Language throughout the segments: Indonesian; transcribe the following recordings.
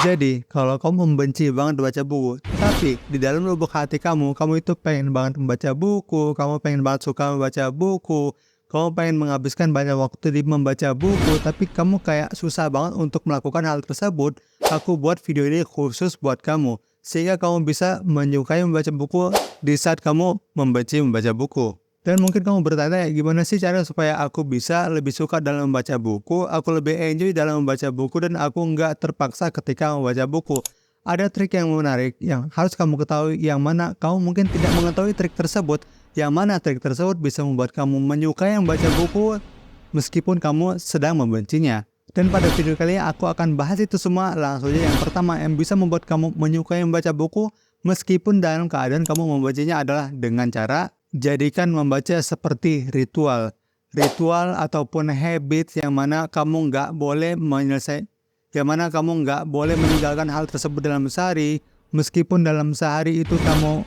Jadi, kalau kamu membenci banget baca buku, tapi di dalam lubuk hati kamu, kamu itu pengen banget membaca buku, kamu pengen banget suka membaca buku, kamu pengen menghabiskan banyak waktu di membaca buku, tapi kamu kayak susah banget untuk melakukan hal tersebut, aku buat video ini khusus buat kamu, sehingga kamu bisa menyukai membaca buku di saat kamu membenci membaca buku. Dan mungkin kamu bertanya, gimana sih cara supaya aku bisa lebih suka dalam membaca buku, aku lebih enjoy dalam membaca buku, dan aku nggak terpaksa ketika membaca buku. Ada trik yang menarik yang harus kamu ketahui, yang mana kamu mungkin tidak mengetahui trik tersebut, yang mana trik tersebut bisa membuat kamu menyukai membaca buku meskipun kamu sedang membencinya. Dan pada video kali ini aku akan bahas itu semua. Langsung aja, yang pertama yang bisa membuat kamu menyukai membaca buku meskipun dalam keadaan kamu membacanya adalah dengan cara jadikan membaca seperti ritual ataupun habit yang mana kamu nggak boleh meninggalkan hal tersebut dalam sehari. Meskipun dalam sehari itu kamu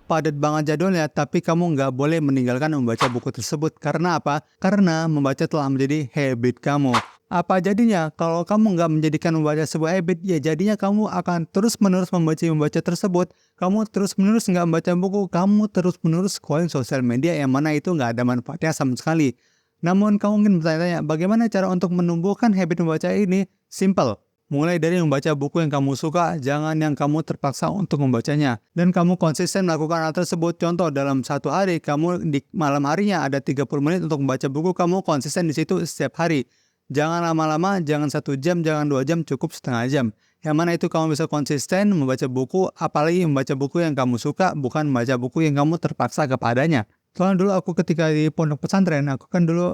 padat banget jadwalnya, tapi kamu nggak boleh meninggalkan membaca buku tersebut. Karena apa? Karena membaca telah menjadi habit kamu. Apa jadinya kalau kamu nggak menjadikan membaca sebuah habit? Ya jadinya kamu akan terus-menerus membaca tersebut. Kamu terus-menerus nggak membaca buku, kamu terus-menerus scrolling sosial media, yang mana itu nggak ada manfaatnya sama sekali. Namun kamu mungkin bertanya, bagaimana cara untuk menumbuhkan habit membaca ini? Simple. Mulai dari membaca buku yang kamu suka, jangan yang kamu terpaksa untuk membacanya. Dan kamu konsisten melakukan hal tersebut. Contoh, dalam satu hari, kamu di malam harinya ada 30 menit untuk membaca buku, kamu konsisten di situ setiap hari. Jangan lama-lama, jangan 1 jam, jangan 2 jam, cukup setengah jam. Yang mana itu kamu bisa konsisten membaca buku, apalagi membaca buku yang kamu suka, bukan membaca buku yang kamu terpaksa kepadanya. Soalnya dulu aku ketika di pondok pesantren, aku kan dulu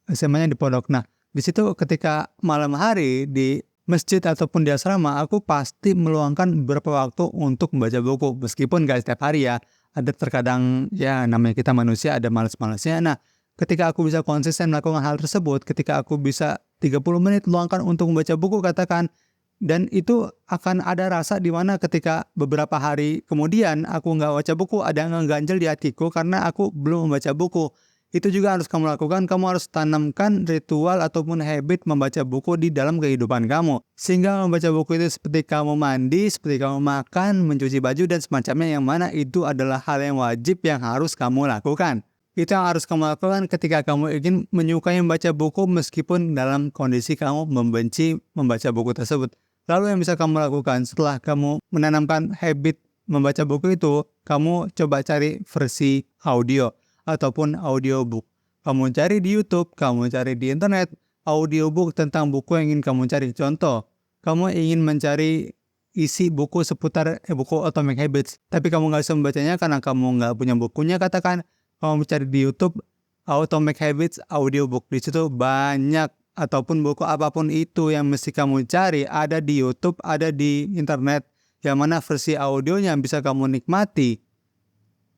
SMA-nya di pondok. Nah, di situ ketika malam hari di masjid ataupun di asrama, aku pasti meluangkan beberapa waktu untuk membaca buku. Meskipun gak setiap hari ya, ada terkadang ya namanya kita manusia, ada males-malesnya. Nah, ketika aku bisa konsisten melakukan hal tersebut, ketika aku bisa 30 menit luangkan untuk membaca buku katakan, dan itu akan ada rasa di mana ketika beberapa hari kemudian aku nggak baca buku, ada yang ngeganjel di hatiku karena aku belum membaca buku. Itu juga harus kamu lakukan, kamu harus tanamkan ritual ataupun habit membaca buku di dalam kehidupan kamu. Sehingga membaca buku itu seperti kamu mandi, seperti kamu makan, mencuci baju, dan semacamnya, yang mana itu adalah hal yang wajib yang harus kamu lakukan. Itu yang harus kamu lakukan ketika kamu ingin menyukai membaca buku meskipun dalam kondisi kamu membenci membaca buku tersebut. Lalu yang bisa kamu lakukan setelah kamu menanamkan habit membaca buku itu, kamu coba cari versi audio ataupun audiobook. Kamu cari di YouTube, kamu cari di internet, audiobook tentang buku yang ingin kamu cari. Contoh, kamu ingin mencari isi buku seputar buku Atomic Habits, tapi kamu nggak bisa membacanya karena kamu nggak punya bukunya, katakan kamu cari di YouTube Atomic Habits audiobook. Di situ banyak, ataupun buku apapun itu yang mesti kamu cari, ada di YouTube, ada di internet, yang mana versi audionya bisa kamu nikmati.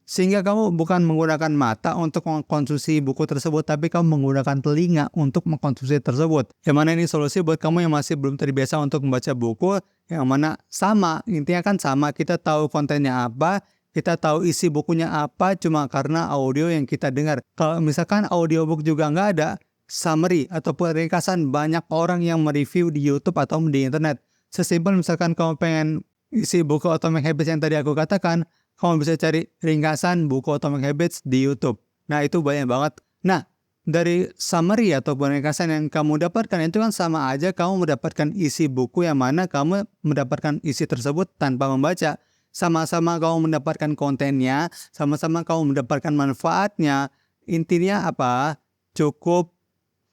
Sehingga kamu bukan menggunakan mata untuk mengkonsumsi buku tersebut, tapi kamu menggunakan telinga untuk mengkonsumsi tersebut. Yang mana ini solusi buat kamu yang masih belum terbiasa untuk membaca buku, yang mana sama, intinya kan sama, kita tahu kontennya apa, kita tahu isi bukunya apa, cuma karena audio yang kita dengar. Kalau misalkan audiobook juga nggak ada, summary ataupun ringkasan, banyak orang yang mereview di YouTube atau di internet. Sesimpel misalkan kamu pengen isi buku Atomic Habits yang tadi aku katakan, kamu bisa cari ringkasan buku Atomic Habits di YouTube. Nah, itu banyak banget. Nah, dari summary ataupun ringkasan yang kamu dapatkan, itu kan sama aja kamu mendapatkan isi buku, yang mana kamu mendapatkan isi tersebut tanpa membaca. Sama-sama kamu mendapatkan kontennya, sama-sama kamu mendapatkan manfaatnya. Intinya apa? Cukup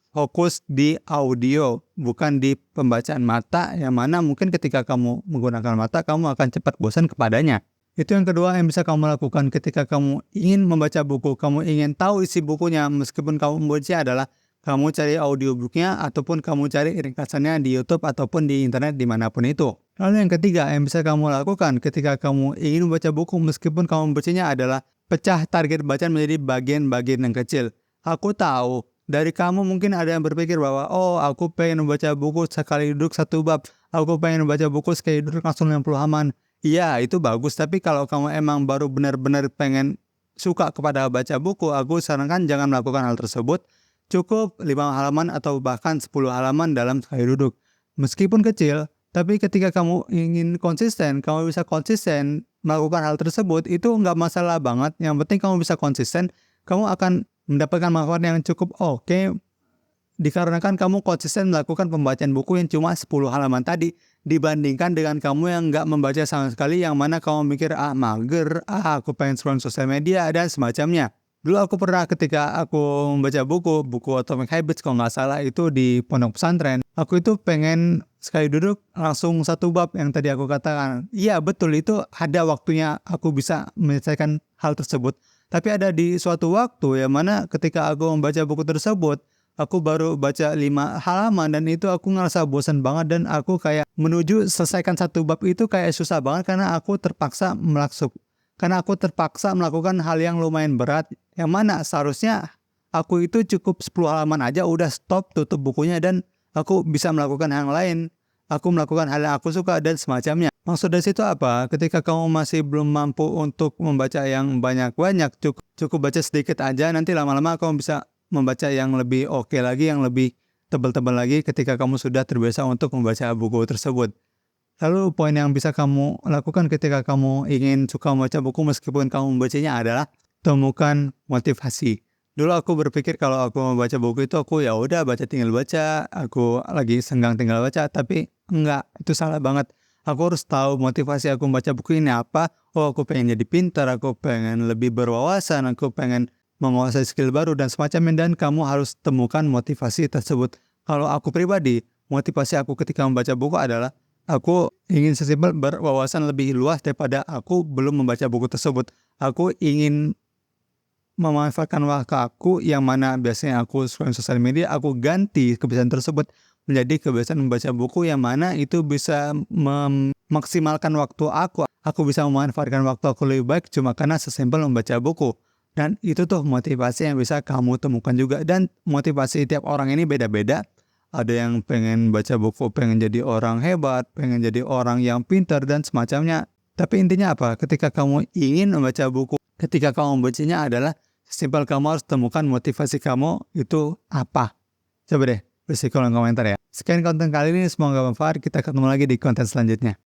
fokus di audio, bukan di pembacaan mata, yang mana mungkin ketika kamu menggunakan mata, kamu akan cepat bosan kepadanya. Itu yang kedua yang bisa kamu lakukan ketika kamu ingin membaca buku, kamu ingin tahu isi bukunya meskipun kamu membaca, adalah kamu cari audiobooknya ataupun kamu cari ringkasannya di YouTube ataupun di internet dimanapun itu. Lalu yang ketiga yang bisa kamu lakukan ketika kamu ingin membaca buku meskipun kamu membacanya adalah pecah target bacaan menjadi bagian-bagian yang kecil. Aku tahu dari kamu mungkin ada yang berpikir bahwa, oh aku pengen membaca buku sekali duduk 1 bab, aku pengen membaca buku sekali duduk langsung 60 halaman. Iya, itu bagus, tapi kalau kamu emang baru benar-benar pengen suka kepada baca buku, aku sarankan jangan melakukan hal tersebut. Cukup 5 halaman atau bahkan 10 halaman dalam sekali duduk. Meskipun kecil, Tapi ketika kamu ingin konsisten, kamu bisa konsisten melakukan hal tersebut, itu nggak masalah banget. Yang penting kamu bisa konsisten, kamu akan mendapatkan manfaat yang cukup oke. Dikarenakan kamu konsisten melakukan pembacaan buku yang cuma 10 halaman tadi, dibandingkan dengan kamu yang nggak membaca sama sekali, yang mana kamu mikir, mager, aku pengen scroll sosial media, dan semacamnya. Dulu aku pernah ketika aku membaca buku Atomic Habits kalau nggak salah itu di pondok pesantren, aku itu pengen sekali duduk langsung satu bab yang tadi aku katakan. Iya betul, itu ada waktunya aku bisa menyelesaikan hal tersebut. Tapi ada di suatu waktu yang mana ketika aku membaca buku tersebut, aku baru baca 5 halaman dan itu aku ngerasa bosan banget, dan aku kayak menuju selesaikan satu bab itu kayak susah banget karena aku terpaksa melakukan hal yang lumayan berat, yang mana seharusnya aku itu cukup 10 halaman aja udah stop, tutup bukunya, dan aku bisa melakukan hal lain. Aku melakukan hal yang aku suka dan semacamnya. Maksud dari situ apa? Ketika kamu masih belum mampu untuk membaca yang banyak-banyak, cukup baca sedikit aja, nanti lama-lama kamu bisa membaca yang lebih oke lagi, yang lebih tebal-tebal lagi ketika kamu sudah terbiasa untuk membaca buku tersebut. Lalu poin yang bisa kamu lakukan ketika kamu ingin suka membaca buku meskipun kamu membacanya adalah temukan motivasi. Dulu aku berpikir kalau aku membaca buku itu aku ya udah tinggal baca, aku lagi senggang tinggal baca, tapi enggak, itu salah banget. Aku harus tahu motivasi aku membaca buku ini apa. Oh, aku pengen jadi pintar, aku pengen lebih berwawasan, aku pengen menguasai skill baru dan semacamnya, dan kamu harus temukan motivasi tersebut. Kalau aku pribadi, motivasi aku ketika membaca buku adalah aku ingin sesimpel berwawasan lebih luas daripada aku belum membaca buku tersebut. Aku ingin memanfaatkan waktu aku yang mana biasanya aku scroll sosial media, aku ganti kebiasaan tersebut menjadi kebiasaan membaca buku yang mana itu bisa memaksimalkan waktu aku. Aku bisa memanfaatkan waktu aku lebih baik cuma karena sesimpel membaca buku. Dan itu tuh motivasi yang bisa kamu temukan juga. Dan motivasi tiap orang ini beda-beda. Ada yang pengen baca buku, pengen jadi orang hebat, pengen jadi orang yang pintar dan semacamnya. Tapi intinya apa? Ketika kamu ingin membaca buku, ketika kamu membacanya adalah simpel, kamu harus temukan motivasi kamu itu apa. Coba deh, beri kolom komentar ya. Sekian konten kali ini, semoga bermanfaat. Kita ketemu lagi di konten selanjutnya.